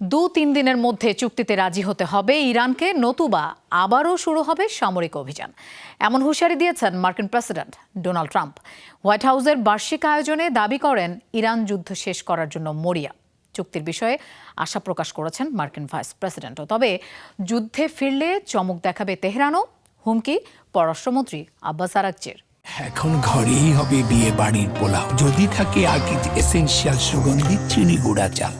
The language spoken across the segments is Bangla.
2-3 দিনের মধ্যে চুক্তিতে রাজি হতে হবে ইরানকে, নতুবা আবারও শুরু হবে সামরিক অভিযান। এমন হুঁশিয়ারি দিয়েছেন মার্কিন প্রেসিডেন্ট ডোনাল্ড ট্রাম্প। হোয়াইট হাউসের বার্ষিক আয়োজনে দাবি করেন ইরান যুদ্ধ শেষ করার জন্য মরিয়া। চুক্তির বিষয়ে আশা প্রকাশ করেছেন মার্কিন ভাইস প্রেসিডেন্টও। তবে যুদ্ধে ফিরলে চমক দেখাবে তেহরানও, হুমকি পররাষ্ট্রমন্ত্রী আব্বাস আরাগচির। এখন ঘরেই হবে বিয়ে বাড়ির পোলাও, যদি থাকে আকিজ এসেনশিয়াল সুগন্ধি চিনি গুঁড়া চাল।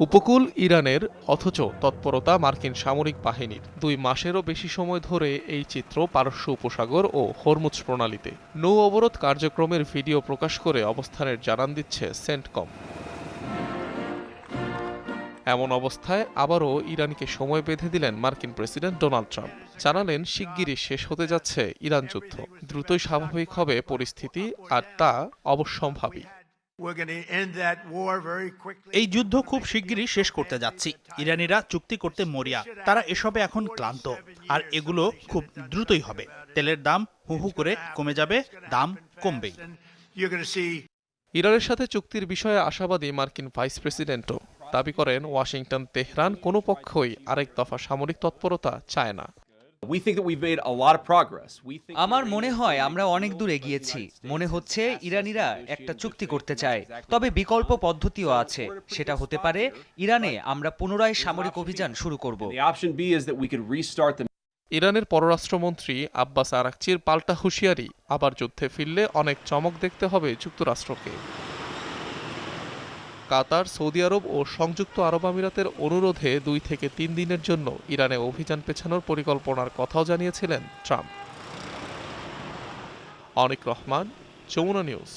উপকূল ইরানের, অথচ তৎপরতা মার্কিন সামরিক বাহিনীর। 2 মাসেরও বেশি সময় ধরে এই চিত্র পারস্য উপসাগর ও হরমুজ প্রণালীতে। নৌ অবরোধ কার্যক্রমের ভিডিও প্রকাশ করে অবস্থানের জানান দিচ্ছে সেন্টকম। এমন অবস্থায় আবারও ইরানকে সময় বেঁধে দিলেন মার্কিন প্রেসিডেন্ট ডোনাল্ড ট্রাম্প। জানালেন শিগগিরই শেষ হতে যাচ্ছে ইরান যুদ্ধ, দ্রুতই স্বাভাবিক হবে পরিস্থিতি, আর তা অবশ্যম্ভাবী। এই যুদ্ধ খুব শিগগিরই শেষ করতে যাচ্ছি। ইরানিরা চুক্তি করতে মরিয়া, তারা এসবে এখন ক্লান্ত, আর এগুলো খুব দ্রুতই হবে। তেলের দাম হু হু করে কমে যাবে, দাম কমবেই। ইরানের সাথে চুক্তির বিষয়ে আশাবাদী মার্কিন ভাইস প্রেসিডেন্টও দাবি করেন ওয়াশিংটন, তেহরান কোনো পক্ষই আরেক দফা সামরিক তৎপরতা চায় না। আমার মনে হয় আমরা অনেক দূর এগিয়েছি। মনে হচ্ছে ইরানিরা একটা চুক্তি করতে চায়, তবে বিকল্প পদ্ধতিও আছে। সেটা হতে পারে ইরানে আমরা পুনরায় সামরিক অভিযান শুরু করব। ইরানের পররাষ্ট্রমন্ত্রী আব্বাস আরাগচির পাল্টা হুঁশিয়ারি, আবার যুদ্ধে ফিরলে অনেক চমক দেখতে হবে যুক্তরাষ্ট্রকে। কাতার, সৌদি আরব ও সংযুক্ত আরব আমিরাতের অনুরোধে 2 থেকে 3 দিনের জন্য ইরানে অভিযান পেছানোর পরিকল্পনার কথাও জানিয়েছিলেন ট্রাম্প। অনিক রহমান, যমুনা নিউজ।